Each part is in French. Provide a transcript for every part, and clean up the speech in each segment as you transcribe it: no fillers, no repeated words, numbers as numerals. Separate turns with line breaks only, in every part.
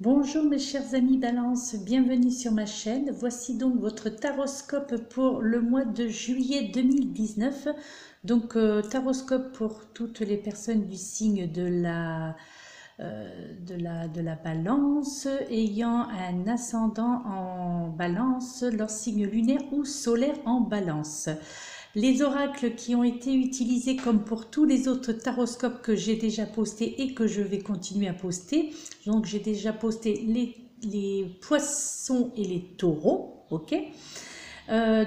Bonjour mes chers amis Balance, bienvenue sur ma chaîne. Voici donc votre taroscope pour le mois de juillet 2019. Donc taroscope pour toutes les personnes du signe de la balance, ayant un ascendant en balance, leur signe lunaire ou solaire en balance. Les oracles qui ont été utilisés comme pour tous les autres taroscopes que j'ai déjà postés et que je vais continuer à poster. Donc j'ai déjà posté les poissons et les taureaux, ok.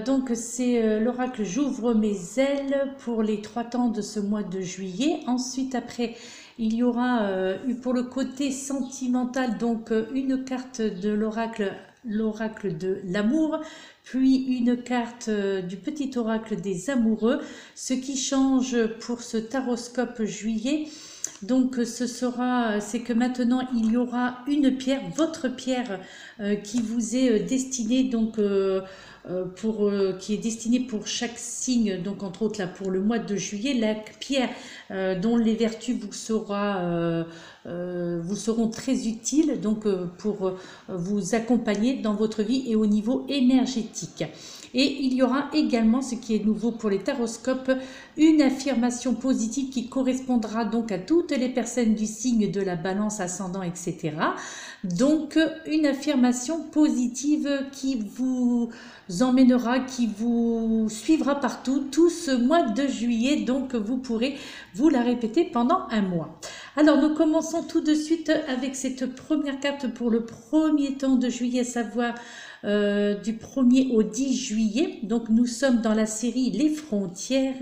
Donc c'est l'oracle j'ouvre mes ailes pour les 3 temps de ce mois de juillet. Ensuite après il y aura pour le côté sentimental donc une carte de l'oracle de l'amour, puis une carte du petit oracle des amoureux. Ce qui change pour ce taroscope juillet, donc c'est que maintenant il y aura une pierre, votre pierre qui vous est destinée donc qui est destinée pour chaque signe, donc entre autres là pour le mois de juillet, la pierre dont les vertus vous seront très utiles donc pour vous accompagner dans votre vie et au niveau énergétique. Et il y aura également, ce qui est nouveau pour les taroscopes, une affirmation positive qui correspondra donc à toutes les personnes du signe de la balance, ascendant, etc. Donc une affirmation positive qui vous emmènera, qui vous suivra partout tout ce mois de juillet. Donc vous pourrez vous la répéter pendant un mois. Alors nous commençons tout de suite avec cette première carte pour le premier temps de juillet, à savoir du 1er au 10 juillet. Donc nous sommes dans la série Les Frontières.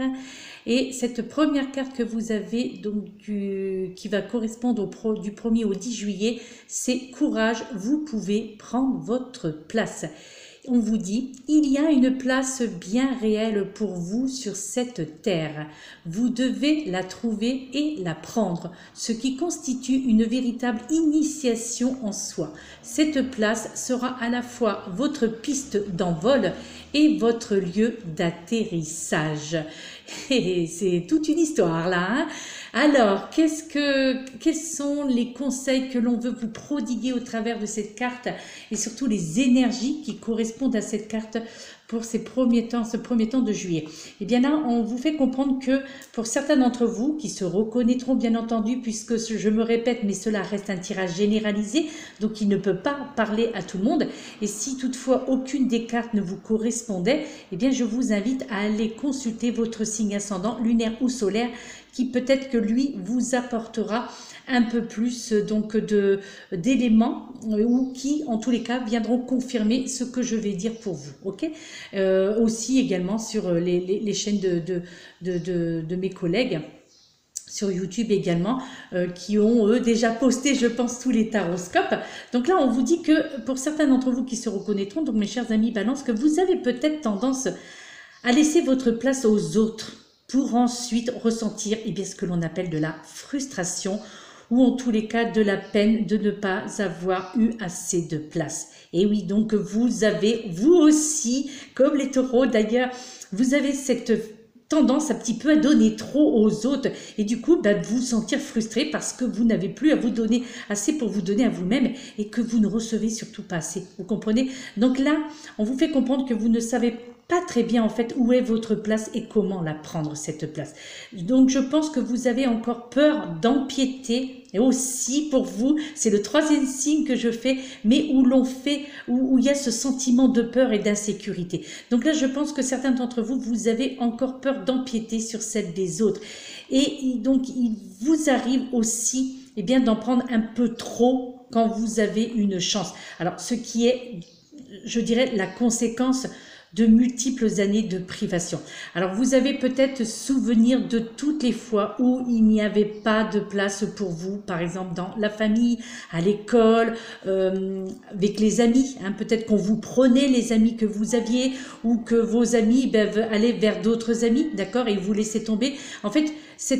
Et cette première carte que vous avez, donc qui va correspondre du 1er au 10 juillet, c'est courage, vous pouvez prendre votre place. On vous dit, il y a une place bien réelle pour vous sur cette terre. Vous devez la trouver et la prendre, ce qui constitue une véritable initiation en soi. Cette place sera à la fois votre piste d'envol et votre lieu d'atterrissage. Et c'est toute une histoire là, hein. Alors, quels sont les conseils que l'on veut vous prodiguer au travers de cette carte et surtout les énergies qui correspondent à cette carte pour ce premier temps de juillet? Et bien là, on vous fait comprendre que pour certains d'entre vous qui se reconnaîtront bien entendu, puisque je me répète, mais cela reste un tirage généralisé, donc il ne peut pas parler à tout le monde. Et si toutefois aucune des cartes ne vous correspondait, eh bien je vous invite à aller consulter votre signe ascendant, lunaire ou solaire, qui peut-être que lui vous apportera un peu plus donc d'éléments ou qui en tous les cas viendront confirmer ce que je vais dire pour vous, ok. Aussi également sur les chaînes de mes collègues sur YouTube également, qui ont eux déjà posté, je pense, tous les taroscopes. Donc là, on vous dit que pour certains d'entre vous qui se reconnaîtront, donc mes chers amis Balance, que vous avez peut-être tendance à laisser votre place aux autres pour ensuite ressentir bien, ce que l'on appelle de la frustration ou en tous les cas de la peine de ne pas avoir eu assez de place. Et oui, donc vous avez, vous aussi, comme les taureaux d'ailleurs, vous avez cette tendance un petit peu à donner trop aux autres et du coup de vous sentir frustré parce que vous n'avez plus à vous donner assez pour vous donner à vous-même et que vous ne recevez surtout pas assez, vous comprenez? Donc là, on vous fait comprendre que vous ne savez pas très bien en fait où est votre place et comment la prendre cette place. Donc je pense que vous avez encore peur d'empiéter, et aussi pour vous, c'est le 3e signe que je fais, mais où il y a ce sentiment de peur et d'insécurité. Donc là je pense que certains d'entre vous, vous avez encore peur d'empiéter sur celle des autres. Et donc il vous arrive aussi bien d'en prendre un peu trop quand vous avez une chance. Alors ce qui est, je dirais, la conséquence de multiples années de privation. Alors vous avez peut-être souvenir de toutes les fois où il n'y avait pas de place pour vous, par exemple dans la famille, à l'école, avec les amis, hein, peut-être qu'on vous prenait les amis que vous aviez ou que vos amis allaient vers d'autres amis, d'accord, et vous laissez tomber. En fait, ce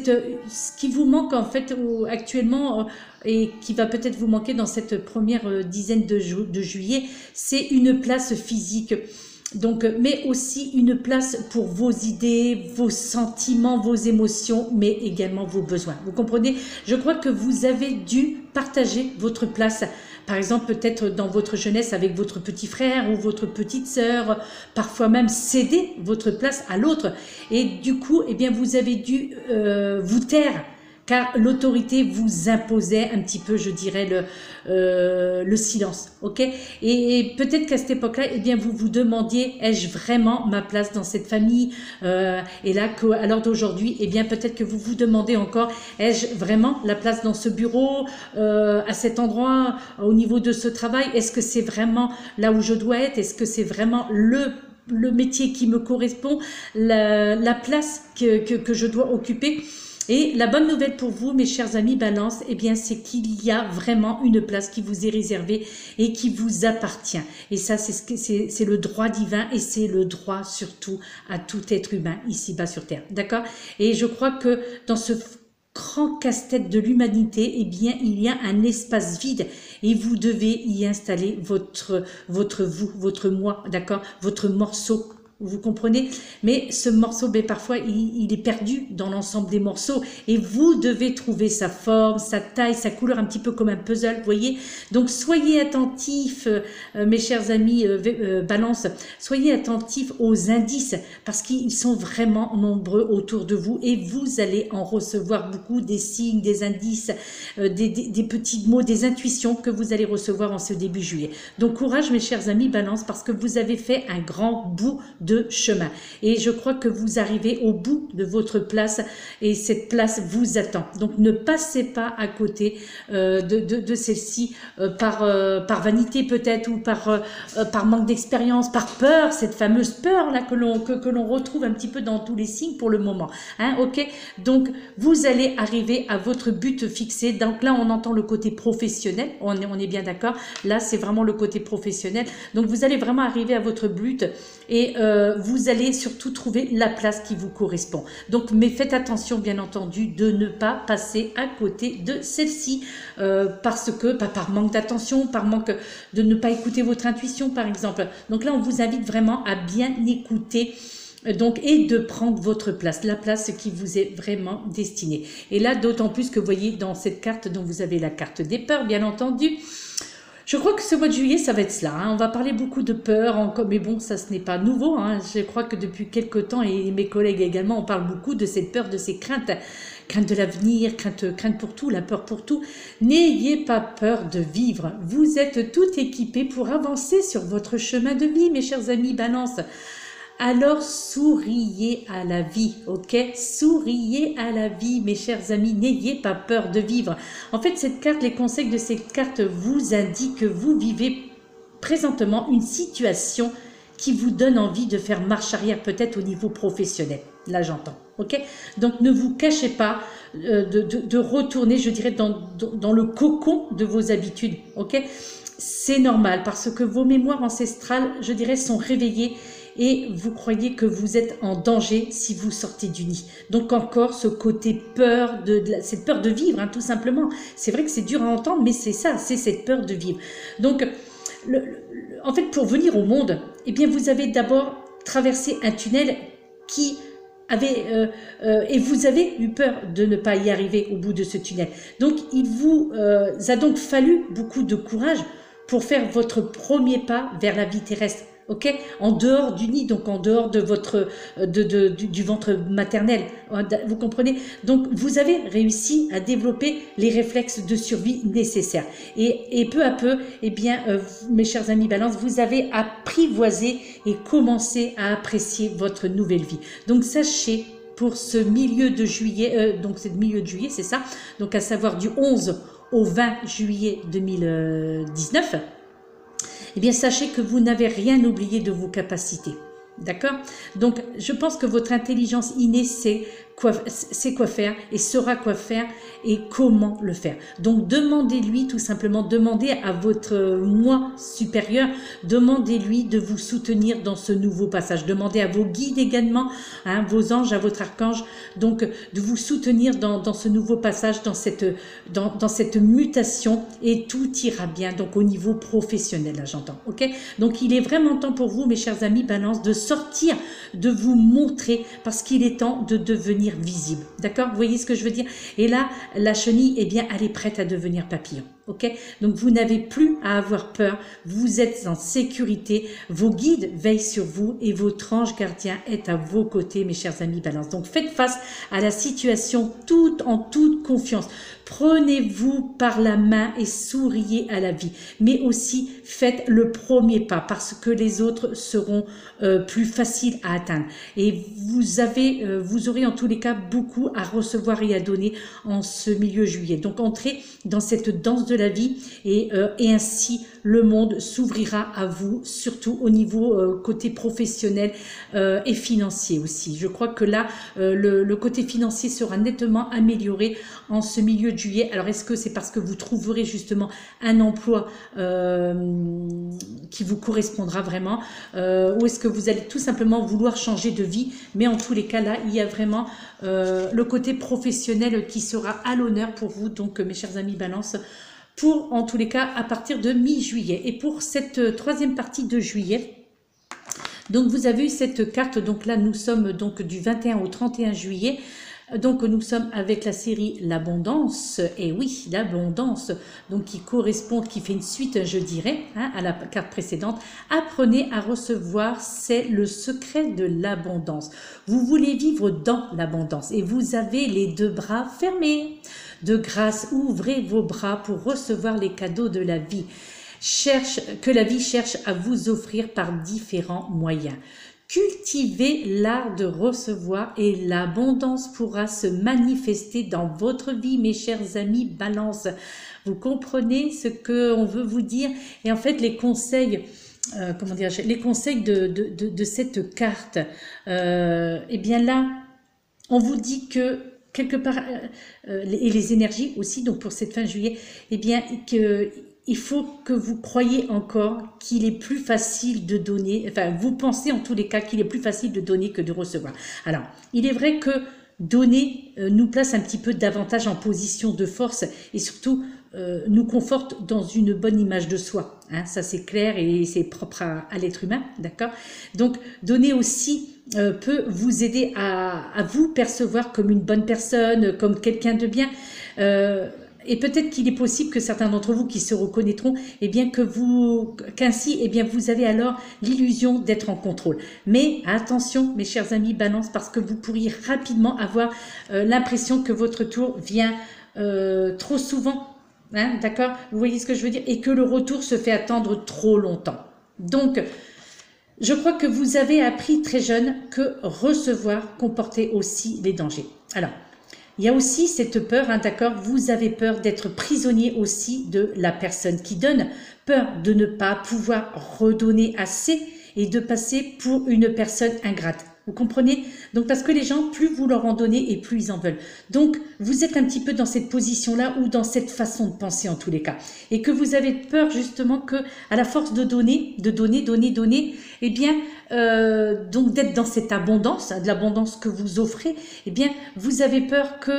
qui vous manque en fait actuellement et qui va peut-être vous manquer dans cette première dizaine de juillet, c'est une place physique. Donc, mais aussi une place pour vos idées, vos sentiments, vos émotions, mais également vos besoins. Vous comprenez? Je crois que vous avez dû partager votre place. Par exemple, peut-être dans votre jeunesse avec votre petit frère ou votre petite sœur, parfois même céder votre place à l'autre. Et du coup, eh bien, vous avez dû vous taire, car l'autorité vous imposait un petit peu, je dirais, le silence, ok? Et peut-être qu'à cette époque-là, eh bien, vous vous demandiez, ai-je vraiment ma place dans cette famille? Et là, à l'heure d'aujourd'hui, eh bien, peut-être que vous vous demandez encore, ai-je vraiment la place dans ce bureau, à cet endroit, au niveau de ce travail? Est-ce que c'est vraiment là où je dois être? Est-ce que c'est vraiment le métier qui me correspond, la place que je dois occuper? Et la bonne nouvelle pour vous, mes chers amis Balance, eh bien, c'est qu'il y a vraiment une place qui vous est réservée et qui vous appartient. Et ça, c'est le droit divin et c'est le droit surtout à tout être humain ici-bas sur Terre. D'accord? Et je crois que dans ce grand casse-tête de l'humanité, eh bien, il y a un espace vide et vous devez y installer votre vous, votre moi, d'accord? Votre morceau. Vous comprenez? Mais ce morceau, ben, parfois, il est perdu dans l'ensemble des morceaux et vous devez trouver sa forme, sa taille, sa couleur, un petit peu comme un puzzle, vous voyez? Donc, soyez attentifs, mes chers amis Balance, soyez attentifs aux indices parce qu'ils sont vraiment nombreux autour de vous et vous allez en recevoir beaucoup, des signes, des indices, des petits mots, des intuitions que vous allez recevoir en ce début juillet. Donc, courage, mes chers amis Balance, parce que vous avez fait un grand bout de chemin et je crois que vous arrivez au bout de votre place et cette place vous attend. Donc ne passez pas à côté de celle-ci par vanité peut-être ou par manque d'expérience, par peur, cette fameuse peur là que l'on retrouve un petit peu dans tous les signes pour le moment. Hein, ok? Donc vous allez arriver à votre but fixé. Donc là on entend le côté professionnel, on est bien d'accord. Là c'est vraiment le côté professionnel. Donc vous allez vraiment arriver à votre but et vous allez surtout trouver la place qui vous correspond. Donc, mais faites attention, bien entendu, de ne pas passer à côté de celle-ci parce que, par manque d'attention, par manque de ne pas écouter votre intuition, par exemple. Donc là, on vous invite vraiment à bien écouter donc, et de prendre votre place, la place qui vous est vraiment destinée. Et là, d'autant plus que vous voyez dans cette carte, dont vous avez la carte des peurs, bien entendu. Je crois que ce mois de juillet, ça va être cela. Hein. On va parler beaucoup de peur, mais bon, ça ce n'est pas nouveau. Hein. Je crois que depuis quelque temps, et mes collègues également, on parle beaucoup de cette peur, de ces craintes. Crainte de l'avenir, crainte pour tout, la peur pour tout. N'ayez pas peur de vivre. Vous êtes tout équipés pour avancer sur votre chemin de vie, mes chers amis Balance. Alors souriez à la vie, ok? Souriez à la vie, mes chers amis, n'ayez pas peur de vivre. En fait, cette carte, les conseils de cette carte vous indiquent que vous vivez présentement une situation qui vous donne envie de faire marche arrière, peut-être au niveau professionnel. Là, j'entends, ok? Donc, ne vous cachez pas de retourner, je dirais, dans le cocon de vos habitudes, ok? C'est normal parce que vos mémoires ancestrales, je dirais, sont réveillées et vous croyez que vous êtes en danger si vous sortez du nid. Donc encore ce côté peur, cette peur de vivre, hein, tout simplement. C'est vrai que c'est dur à entendre, mais c'est ça, c'est cette peur de vivre. Donc, en fait, pour venir au monde, eh bien, vous avez d'abord traversé un tunnel qui avait, et vous avez eu peur de ne pas y arriver au bout de ce tunnel. Donc, il vous a donc fallu beaucoup de courage pour faire votre premier pas vers la vie terrestre. Ok, en dehors du nid, donc en dehors de votre du ventre maternel, vous comprenez? Donc vous avez réussi à développer les réflexes de survie nécessaires et peu à peu, eh bien, mes chers amis Balance, vous avez apprivoisé et commencé à apprécier votre nouvelle vie. Donc sachez pour ce milieu de juillet, donc c'est le milieu de juillet, c'est ça, donc à savoir du 11 au 20 juillet 2019. Eh bien, sachez que vous n'avez rien oublié de vos capacités. D'accord? Donc, je pense que votre intelligence innée sait sait quoi faire et saura quoi faire et comment le faire. Donc demandez-lui tout simplement, demandez à votre moi supérieur, demandez-lui de vous soutenir dans ce nouveau passage. Demandez à vos guides également, hein, vos anges, à votre archange, donc de vous soutenir dans ce nouveau passage, dans cette mutation, et tout ira bien, donc au niveau professionnel, là j'entends, ok? Donc il est vraiment temps pour vous, mes chers amis Balance, de sortir, de vous montrer, parce qu'il est temps de devenir visible, d'accord? Vous voyez ce que je veux dire? Et là, la chenille, eh bien, elle est prête à devenir papillon. Ok, donc vous n'avez plus à avoir peur, vous êtes en sécurité, vos guides veillent sur vous et votre ange gardien est à vos côtés, mes chers amis Balance. Donc faites face à la situation en toute confiance. Prenez-vous par la main et souriez à la vie, mais aussi faites le premier pas parce que les autres seront plus faciles à atteindre. Et vous aurez en tous les cas beaucoup à recevoir et à donner en ce milieu juillet. Donc entrez dans cette danse de la vie et ainsi le monde s'ouvrira à vous, surtout au niveau côté professionnel et financier aussi. Je crois que là, le côté financier sera nettement amélioré en ce milieu de juillet. Alors est-ce que c'est parce que vous trouverez justement un emploi qui vous correspondra vraiment ou est-ce que vous allez tout simplement vouloir changer de vie? Mais en tous les cas là, il y a vraiment le côté professionnel qui sera à l'honneur pour vous, donc mes chers amis Balance, pour en tous les cas à partir de mi-juillet. Et pour cette troisième partie de juillet, donc vous avez eu cette carte, donc là nous sommes donc du 21 au 31 juillet. Donc nous sommes avec la série l'abondance, et oui, l'abondance, donc qui correspond, qui fait une suite, je dirais, hein, à la carte précédente. Apprenez à recevoir, c'est le secret de l'abondance. Vous voulez vivre dans l'abondance et vous avez les deux bras fermés. De grâce, ouvrez vos bras pour recevoir les cadeaux de la vie. Que la vie cherche à vous offrir par différents moyens. Cultivez l'art de recevoir et l'abondance pourra se manifester dans votre vie, mes chers amis Balance. Vous comprenez ce qu'on veut vous dire? Et en fait, les conseils, les conseils de cette carte, eh bien là, on vous dit que quelque part, et les énergies aussi, donc pour cette fin juillet, eh bien, il faut que vous croyiez encore qu'il est plus facile de donner, enfin, vous pensez en tous les cas qu'il est plus facile de donner que de recevoir. Alors, il est vrai que donner nous place un petit peu davantage en position de force et surtout nous conforte dans une bonne image de soi. Hein, ça, c'est clair et c'est propre à l'être humain, d'accord? Donc, donner aussi peut vous aider à vous percevoir comme une bonne personne, comme quelqu'un de bien. Et peut-être qu'il est possible que certains d'entre vous qui se reconnaîtront, eh bien qu'ainsi, eh bien vous avez alors l'illusion d'être en contrôle. Mais attention, mes chers amis Balance, parce que vous pourriez rapidement avoir l'impression que votre tour vient trop souvent, hein, d'accord? Vous voyez ce que je veux dire? Et que le retour se fait attendre trop longtemps. Donc, je crois que vous avez appris très jeune que recevoir comportait aussi des dangers. Alors, il y a aussi cette peur, hein, d'accord, vous avez peur d'être prisonnier aussi de la personne qui donne, peur de ne pas pouvoir redonner assez et de passer pour une personne ingrate. Vous comprenez? Donc parce que les gens, plus vous leur en donnez et plus ils en veulent. Donc vous êtes un petit peu dans cette position-là ou dans cette façon de penser en tous les cas. Et que vous avez peur justement que à la force de donner, eh bien donc d'être dans cette abondance, de l'abondance que vous offrez, eh bien vous avez peur que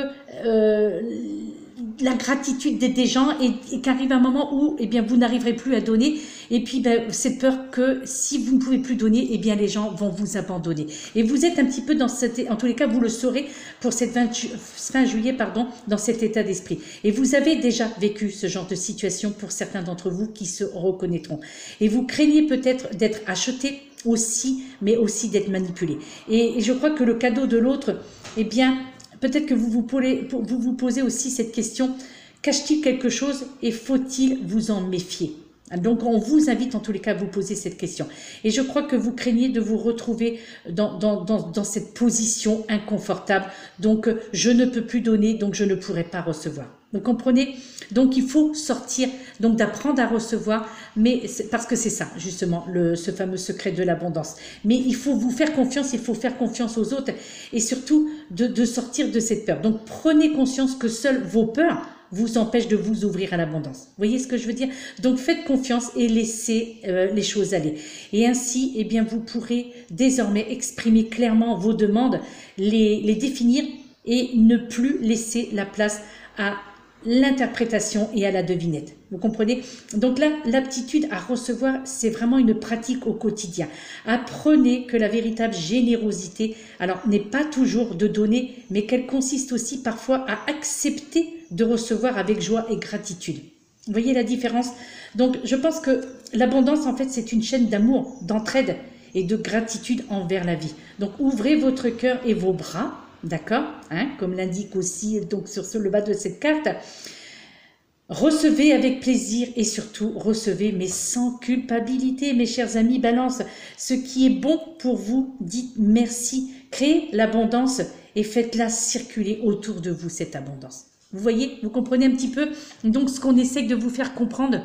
la gratitude des gens et qu'arrive un moment où eh bien vous n'arriverez plus à donner et puis cette peur que si vous ne pouvez plus donner, eh bien les gens vont vous abandonner. Et vous êtes un petit peu dans en tous les cas vous le saurez pour cette fin juillet dans cet état d'esprit. Et vous avez déjà vécu ce genre de situation pour certains d'entre vous qui se reconnaîtront. Et vous craignez peut-être d'être acheté aussi, mais aussi d'être manipulé. Et je crois que le cadeau de l'autre, eh bien peut-être que vous vous posez aussi cette question, cache-t-il quelque chose et faut-il vous en méfier? Donc on vous invite en tous les cas à vous poser cette question. Et je crois que vous craignez de vous retrouver dans cette position inconfortable. Donc je ne peux plus donner, donc je ne pourrai pas recevoir. Vous comprenez? Donc il faut sortir, donc d'apprendre à recevoir, mais parce que c'est ça justement ce fameux secret de l'abondance. Mais il faut vous faire confiance, il faut faire confiance aux autres et surtout de sortir de cette peur. Donc prenez conscience que seules vos peurs vous empêchent de vous ouvrir à l'abondance. Vous voyez ce que je veux dire? Donc faites confiance et laissez les choses aller. Et ainsi, eh bien, vous pourrez désormais exprimer clairement vos demandes, les définir et ne plus laisser la place à l'interprétation et à la devinette. Vous comprenez? Donc là, l'aptitude à recevoir, c'est vraiment une pratique au quotidien. Apprenez que la véritable générosité, alors, n'est pas toujours de donner, mais qu'elle consiste aussi parfois à accepter de recevoir avec joie et gratitude. Vous voyez la différence? Donc, je pense que l'abondance, en fait, c'est une chaîne d'amour, d'entraide et de gratitude envers la vie. Donc, ouvrez votre cœur et vos bras. D'accord, hein, comme l'indique aussi donc sur le bas de cette carte. Recevez avec plaisir et surtout recevez mais sans culpabilité, mes chers amis Balance. Ce qui est bon pour vous, dites merci. Créez l'abondance et faites-la circuler autour de vous, cette abondance. Vous voyez, vous comprenez un petit peu donc ce qu'on essaie de vous faire comprendre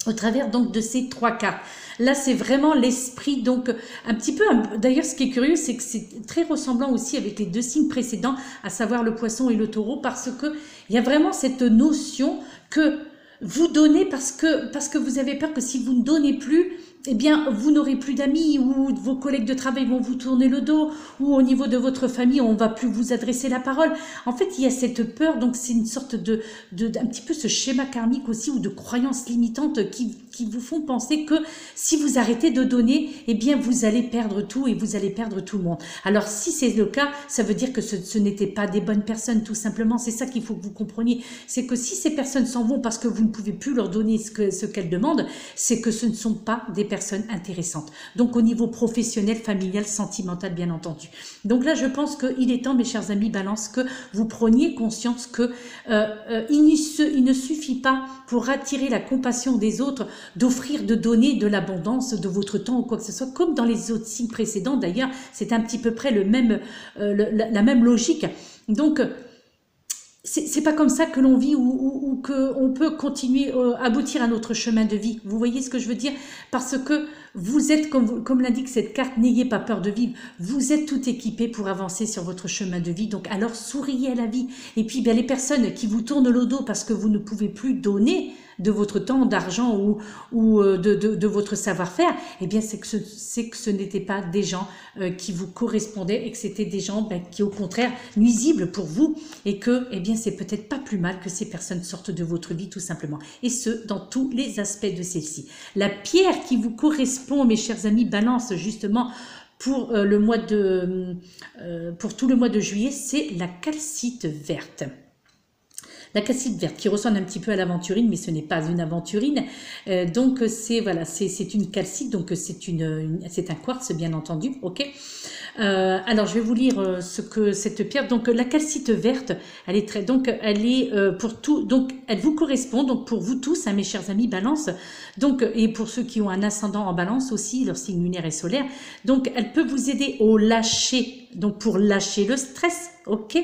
au travers donc de ces 3 cartes. Là, c'est vraiment l'esprit, donc un petit peu, d'ailleurs ce qui est curieux, c'est que c'est très ressemblant aussi avec les 2 signes précédents, à savoir le poisson et le taureau, parce que il y a vraiment cette notion que vous donnez parce que vous avez peur que si vous ne donnez plus, eh bien, vous n'aurez plus d'amis ou vos collègues de travail vont vous tourner le dos ou au niveau de votre famille, on va plus vous adresser la parole. En fait, il y a cette peur, donc c'est une sorte un petit peu ce schéma karmique aussi ou de croyances limitantes qui vous font penser que si vous arrêtez de donner, eh bien, vous allez perdre tout et vous allez perdre tout le monde. Alors, si c'est le cas, ça veut dire que ce n'étaient pas des bonnes personnes, tout simplement. C'est ça qu'il faut que vous compreniez. C'est que si ces personnes s'en vont parce que vous ne pouvez plus leur donner ce qu'elles demandent, c'est que ce ne sont pas des personnes intéressantes. Donc, au niveau professionnel, familial, sentimental, bien entendu. Donc là, je pense qu'il est temps, mes chers amis Balance, que vous preniez conscience que il ne suffit pas pour attirer la compassion des autres d'offrir, de donner de l'abondance, de votre temps ou quoi que ce soit, comme dans les autres signes précédents. D'ailleurs, c'est un petit peu près la même logique. Donc, c'est pas comme ça que l'on vit ou qu'on peut continuer aboutir à notre chemin de vie. Vous voyez ce que je veux dire? Parce que vous êtes, comme l'indique cette carte, n'ayez pas peur de vivre. Vous êtes tout équipé pour avancer sur votre chemin de vie. Donc alors souriez à la vie. Et puis bien, les personnes qui vous tournent le dos parce que vous ne pouvez plus donner de votre temps, d'argent ou de votre savoir-faire, eh bien c'est que ce n'étaient pas des gens qui vous correspondaient et que c'était des gens qui au contraire nuisibles pour vous et que eh bien c'est peut-être pas plus mal que ces personnes sortent de votre vie tout simplement. Et ce, dans tous les aspects de celle-ci. La pierre qui vous correspond, mes chers amis Balance, justement, pour tout le mois de juillet, c'est la calcite verte. La calcite verte qui ressemble un petit peu à l'aventurine, mais ce n'est pas une aventurine. Donc c'est voilà, c'est une calcite, donc c'est un quartz bien entendu, ok. Alors je vais vous lire ce que cette pierre. Donc la calcite verte, elle est pour tout, donc elle vous correspond donc pour vous tous, hein, mes chers amis Balance. Donc et pour ceux qui ont un ascendant en Balance aussi, leur signe lunaire et solaire. Donc elle peut vous aider au lâcher, donc pour lâcher le stress, ok.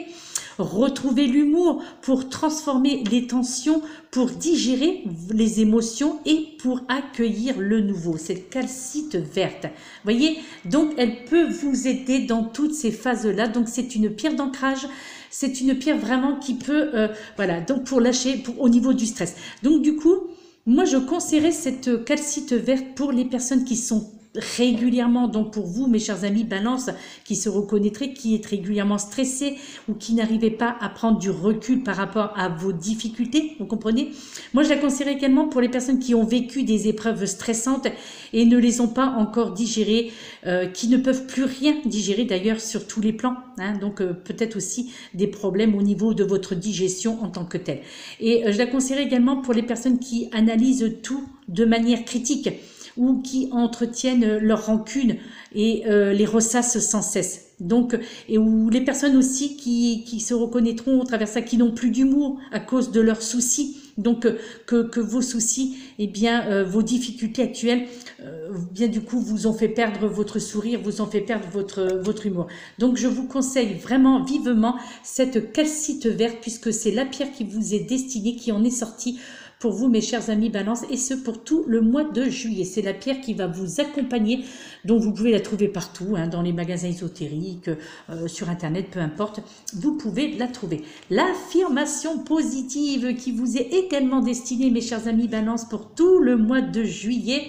Retrouver l'humour pour transformer les tensions, pour digérer les émotions et pour accueillir le nouveau. Cette calcite verte, voyez, donc elle peut vous aider dans toutes ces phases-là. Donc c'est une pierre d'ancrage, c'est une pierre vraiment qui peut, voilà, donc pour lâcher, au niveau du stress. Donc du coup, moi je conseillerais cette calcite verte pour les personnes qui sont régulièrement, donc pour vous mes chers amis Balance, qui se reconnaîtraient, qui est régulièrement stressé ou qui n'arrivait pas à prendre du recul par rapport à vos difficultés, vous comprenez? Moi je la conseillerais également pour les personnes qui ont vécu des épreuves stressantes et ne les ont pas encore digérées, qui ne peuvent plus rien digérer d'ailleurs sur tous les plans, hein, donc peut-être aussi des problèmes au niveau de votre digestion en tant que telle. Et je la conseillerais également pour les personnes qui analysent tout de manière critique, ou qui entretiennent leur rancune et les ressassent sans cesse. Donc, et où les personnes aussi qui se reconnaîtront au travers de ça, qui n'ont plus d'humour à cause de leurs soucis. Donc, que vos soucis, eh bien, vos difficultés actuelles, bien du coup, vous ont fait perdre votre sourire, vous ont fait perdre votre humour. Donc, je vous conseille vraiment vivement cette calcite verte, puisque c'est la pierre qui vous est destinée, qui en est sortie pour vous, mes chers amis Balance, et ce pour tout le mois de juillet. C'est la pierre qui va vous accompagner, donc vous pouvez la trouver partout, hein, dans les magasins ésotériques, sur Internet, peu importe, vous pouvez la trouver. L'affirmation positive qui vous est également destinée, mes chers amis Balance, pour tout le mois de juillet,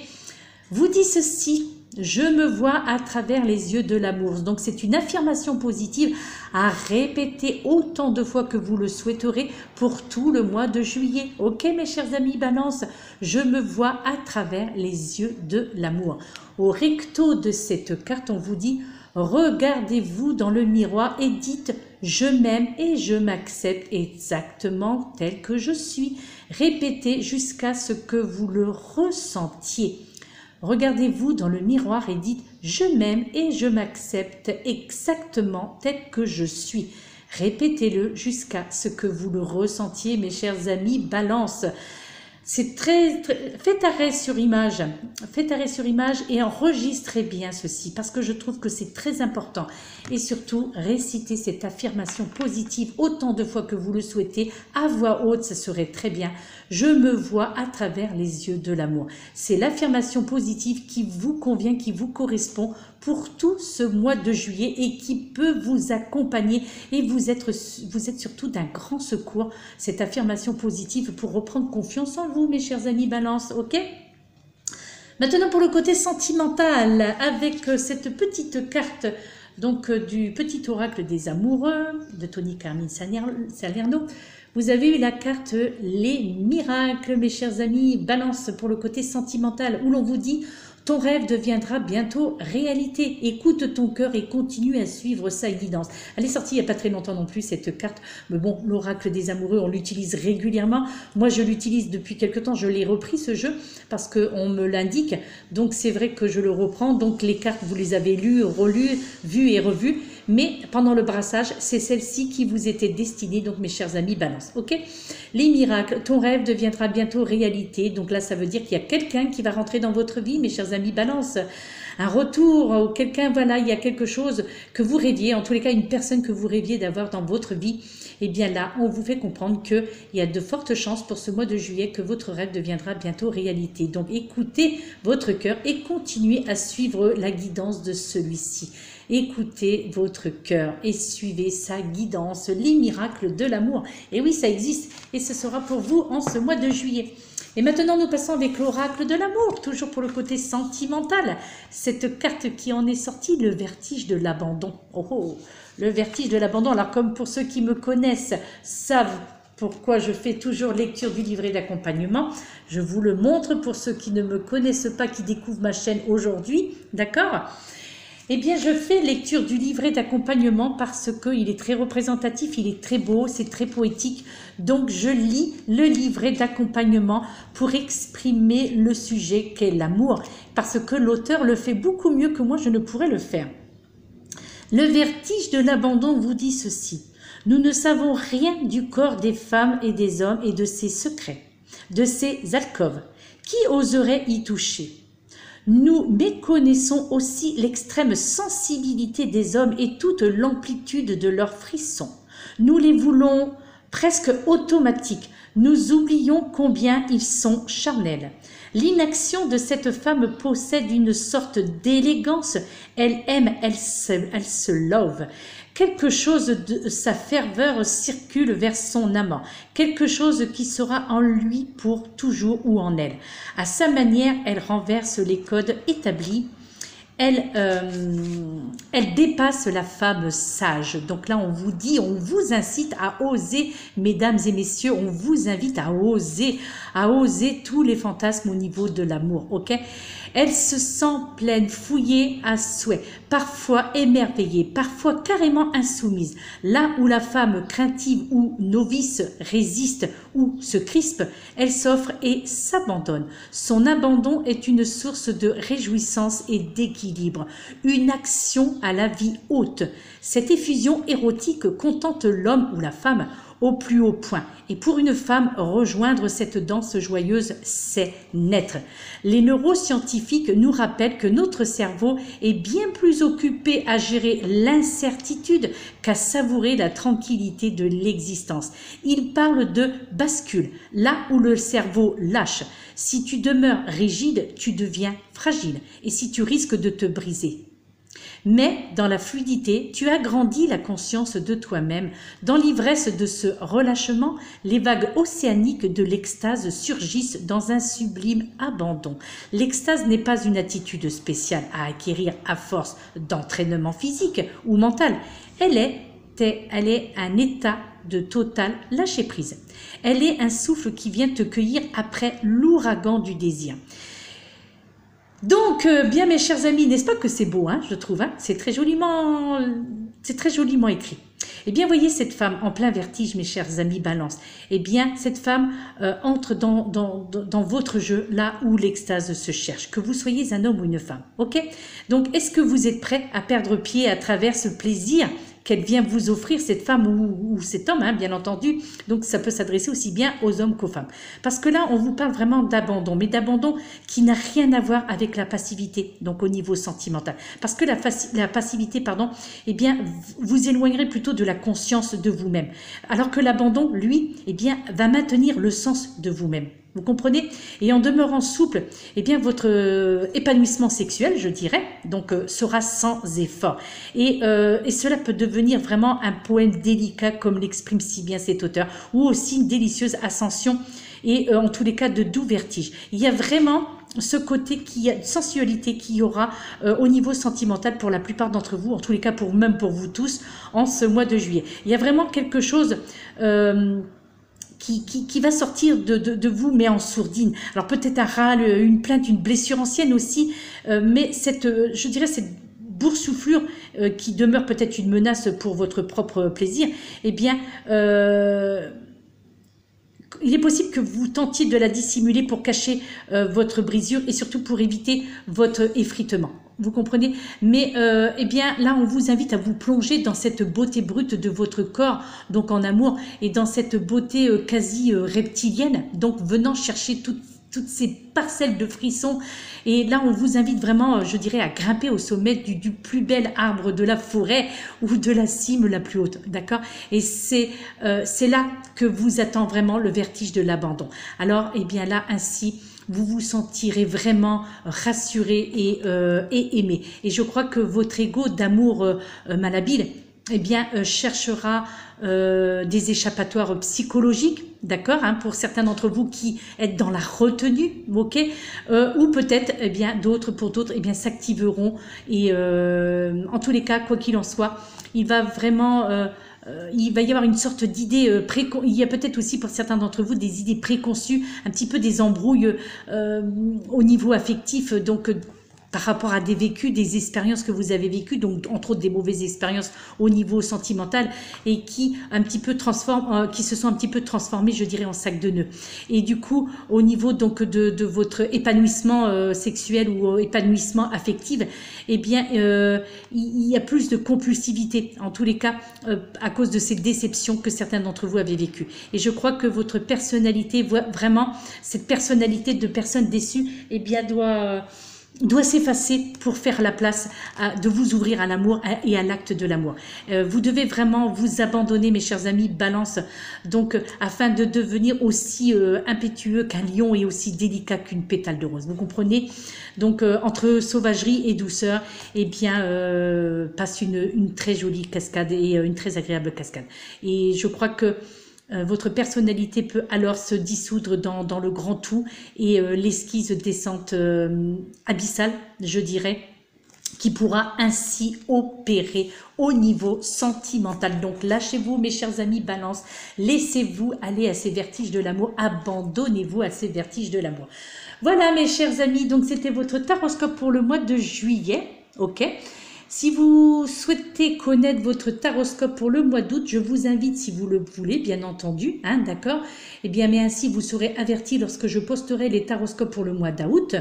vous dit ceci: je me vois à travers les yeux de l'amour. Donc c'est une affirmation positive à répéter autant de fois que vous le souhaiterez pour tout le mois de juillet. Ok mes chers amis Balance, je me vois à travers les yeux de l'amour. Au recto de cette carte, on vous dit: regardez-vous dans le miroir et dites: je m'aime et je m'accepte exactement tel que je suis. Répétez jusqu'à ce que vous le ressentiez. Regardez-vous dans le miroir et dites: je m'aime et je m'accepte exactement tel que je suis. Répétez-le jusqu'à ce que vous le ressentiez, mes chers amis Balance. C'est faites arrêt sur image, et enregistrez bien ceci, parce que je trouve que c'est très important. Et surtout, récitez cette affirmation positive autant de fois que vous le souhaitez, à voix haute, ça serait très bien. Je me vois à travers les yeux de l'amour. C'est l'affirmation positive qui vous convient, qui vous correspond pour tout ce mois de juillet et qui peut vous accompagner, et vous êtes surtout d'un grand secours, cette affirmation positive, pour reprendre confiance en vous, mes chers amis Balance, ok? Maintenant pour le côté sentimental, avec cette petite carte donc du petit oracle des amoureux de Tony Carmine Salerno, vous avez eu la carte les miracles, mes chers amis Balance, pour le côté sentimental, où l'on vous dit: ton rêve deviendra bientôt réalité. Écoute ton cœur et continue à suivre sa guidance. Elle est sortie il n'y a pas très longtemps non plus, cette carte. Mais bon, l'oracle des amoureux, on l'utilise régulièrement. Moi, je l'utilise depuis quelque temps. Je l'ai repris, ce jeu, parce qu'on me l'indique. Donc, c'est vrai que je le reprends. Donc, les cartes, vous les avez lues, relues, vues et revues. Mais pendant le brassage, c'est celle-ci qui vous était destinée, donc mes chers amis Balance, ok? Les miracles, ton rêve deviendra bientôt réalité. Donc là, ça veut dire qu'il y a quelqu'un qui va rentrer dans votre vie, mes chers amis Balance. Un retour, ou quelqu'un, voilà, il y a quelque chose que vous rêviez, en tous les cas, une personne que vous rêviez d'avoir dans votre vie. Et bien là, on vous fait comprendre qu'il y a de fortes chances pour ce mois de juillet que votre rêve deviendra bientôt réalité. Donc écoutez votre cœur et continuez à suivre la guidance de celui-ci. Écoutez votre cœur et suivez sa guidance, les miracles de l'amour. Et oui, ça existe et ce sera pour vous en ce mois de juillet. Et maintenant, nous passons avec l'oracle de l'amour, toujours pour le côté sentimental. Cette carte qui en est sortie, le vertige de l'abandon. Oh, oh, le vertige de l'abandon. Alors, comme pour ceux qui me connaissent, savent pourquoi je fais toujours lecture du livret d'accompagnement. Je vous le montre pour ceux qui ne me connaissent pas, qui découvrent ma chaîne aujourd'hui. D'accord ? Eh bien, je fais lecture du livret d'accompagnement parce qu'il est très représentatif, il est très beau, c'est très poétique. Donc, je lis le livret d'accompagnement pour exprimer le sujet qu'est l'amour, parce que l'auteur le fait beaucoup mieux que moi, je ne pourrais le faire. Le vertige de l'abandon vous dit ceci: nous ne savons rien du corps des femmes et des hommes et de ses secrets, de ses alcôves. Qui oserait y toucher ? Nous méconnaissons aussi l'extrême sensibilité des hommes et toute l'amplitude de leurs frissons. Nous les voulons presque automatiques. Nous oublions combien ils sont charnels. L'inaction de cette femme possède une sorte d'élégance. Elle aime, elle se love. Quelque chose de sa ferveur circule vers son amant, quelque chose qui sera en lui pour toujours ou en elle. À sa manière, elle renverse les codes établis elle dépasse la femme sage. Donc là, on vous dit, on vous incite à oser, mesdames et messieurs, on vous invite à oser tous les fantasmes au niveau de l'amour, ok? Elle se sent pleine, fouillée à souhait, parfois émerveillée, parfois carrément insoumise. Là où la femme craintive ou novice résiste ou se crispe, elle s'offre et s'abandonne. Son abandon est une source de réjouissance et d'équilibre, une action à la vie haute. Cette effusion érotique contente l'homme ou la femme au plus haut point. Et pour une femme, rejoindre cette danse joyeuse, c'est naître. Les neuroscientifiques nous rappellent que notre cerveau est bien plus occupé à gérer l'incertitude qu'à savourer la tranquillité de l'existence. Ils parlent de bascule, là où le cerveau lâche. Si tu demeures rigide, tu deviens fragile et si tu risques de te briser. Mais dans la fluidité, tu agrandis la conscience de toi-même. Dans l'ivresse de ce relâchement, les vagues océaniques de l'extase surgissent dans un sublime abandon. L'extase n'est pas une attitude spéciale à acquérir à force d'entraînement physique ou mental. Elle est un état de total lâcher-prise. Elle est un souffle qui vient te cueillir après l'ouragan du désir. Donc, bien mes chers amis, n'est-ce pas que c'est beau, hein, je trouve, hein, c'est très joliment écrit. Eh bien, voyez cette femme en plein vertige, mes chers amis Balance. Eh bien, cette femme entre dans votre jeu, là où l'extase se cherche, que vous soyez un homme ou une femme, ok? Donc, est-ce que vous êtes prêt à perdre pied à travers ce plaisir qu'elle vient vous offrir, cette femme ou cet homme, hein, bien entendu. Donc, ça peut s'adresser aussi bien aux hommes qu'aux femmes. Parce que là, on vous parle vraiment d'abandon, mais d'abandon qui n'a rien à voir avec la passivité, donc au niveau sentimental. Parce que la passivité, eh bien, vous éloignerez plutôt de la conscience de vous-même. Alors que l'abandon, lui, eh bien, va maintenir le sens de vous-même. Vous comprenez? Et en demeurant souple, eh bien, votre épanouissement sexuel, je dirais, donc sera sans effort. Et cela peut devenir vraiment un poème délicat, comme l'exprime si bien cet auteur, ou aussi une délicieuse ascension, et en tous les cas de doux vertiges. Il y a vraiment ce côté sensualité qu'il y aura au niveau sentimental pour la plupart d'entre vous, en tous les cas même pour vous tous, en ce mois de juillet. Il y a vraiment quelque chose... Qui va sortir de vous, mais en sourdine. Alors peut-être un râle, une plainte, une blessure ancienne aussi, mais je dirais cette boursouflure qui demeure peut-être une menace pour votre propre plaisir, eh bien, il est possible que vous tentiez de la dissimuler pour cacher votre brisure et surtout pour éviter votre effritement. Vous comprenez? Mais eh bien là, on vous invite à vous plonger dans cette beauté brute de votre corps, donc en amour, et dans cette beauté quasi reptilienne, donc venant chercher toutes ces parcelles de frissons. Et là, on vous invite vraiment, je dirais, à grimper au sommet du plus bel arbre de la forêt ou de la cime la plus haute, d'accord? Et c'est là que vous attend vraiment le vertige de l'abandon. Alors, eh bien là, ainsi, vous vous sentirez vraiment rassuré et aimé. Et je crois que votre ego d'amour malhabile, eh bien, cherchera des échappatoires psychologiques, d'accord, hein, pour certains d'entre vous qui êtes dans la retenue, ok, ou peut-être, eh bien, pour d'autres, eh bien, s'activeront. Et en tous les cas, quoi qu'il en soit, il va vraiment... il va y avoir une sorte d'idée il y a peut-être aussi pour certains d'entre vous des idées préconçues, un petit peu des embrouilles au niveau affectif, donc par rapport à des vécus, des expériences que vous avez vécues, donc entre autres des mauvaises expériences au niveau sentimental, et qui qui se sont un petit peu transformées, je dirais, en sac de nœuds. Et du coup, au niveau donc de votre épanouissement sexuel ou épanouissement affectif, eh bien, il y a plus de compulsivité, en tous les cas, à cause de ces déceptions que certains d'entre vous avaient vécues. Et je crois que votre personnalité, vraiment, cette personnalité de personne déçue, eh bien, doit s'effacer pour faire la place de vous ouvrir à l'amour et à l'acte de l'amour. Vous devez vraiment vous abandonner, mes chers amis Balance, donc afin de devenir aussi impétueux qu'un lion et aussi délicat qu'une pétale de rose. Vous comprenez? Donc entre sauvagerie et douceur, eh bien passe une très jolie cascade et une très agréable cascade. Et je crois que votre personnalité peut alors se dissoudre dans le grand tout et l'esquisse descente abyssale, je dirais, qui pourra ainsi opérer au niveau sentimental. Donc lâchez-vous mes chers amis Balance, laissez-vous aller à ces vertiges de l'amour, abandonnez-vous à ces vertiges de l'amour. Voilà mes chers amis, donc c'était votre taroscope pour le mois de juillet, ok? Si vous souhaitez connaître votre taroscope pour le mois d'août, je vous invite, si vous le voulez, bien entendu, hein, d'accord? Eh bien, mais ainsi, vous serez averti lorsque je posterai les taroscopes pour le mois d'août.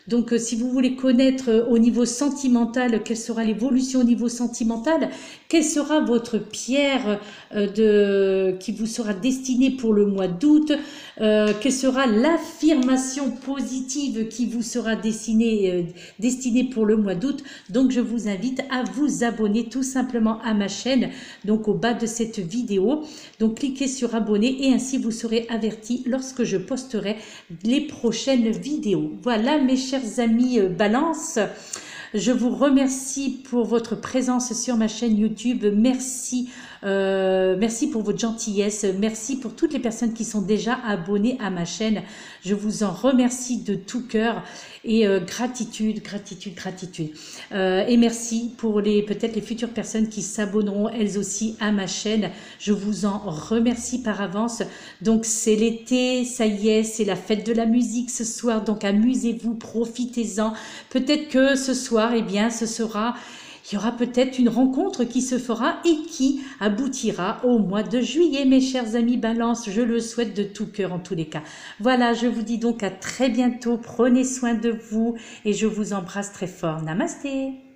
Donc, si vous voulez connaître au niveau sentimental, quelle sera l'évolution au niveau sentimental, quelle sera votre pierre qui vous sera destinée pour le mois d'août, quelle sera l'affirmation positive qui vous sera destinée pour le mois d'août. Donc, je vous invite à vous abonner tout simplement à ma chaîne, donc au bas de cette vidéo. Donc, cliquez sur abonner et ainsi vous serez averti lorsque je posterai les prochaines vidéos. Voilà mes chers amis Balance, je vous remercie pour votre présence sur ma chaîne YouTube. Merci, merci pour votre gentillesse, merci pour toutes les personnes qui sont déjà abonnées à ma chaîne. Je vous en remercie de tout cœur et gratitude, gratitude, gratitude. Et merci pour peut-être les futures personnes qui s'abonneront elles aussi à ma chaîne. Je vous en remercie par avance. Donc c'est l'été, ça y est, c'est la fête de la musique ce soir. Donc amusez-vous, profitez-en. Peut-être que ce soir, eh bien, il y aura peut-être une rencontre qui se fera et qui aboutira au mois de juillet, mes chers amis Balance. Je le souhaite de tout cœur en tous les cas. Voilà, je vous dis donc à très bientôt. Prenez soin de vous et je vous embrasse très fort. Namasté.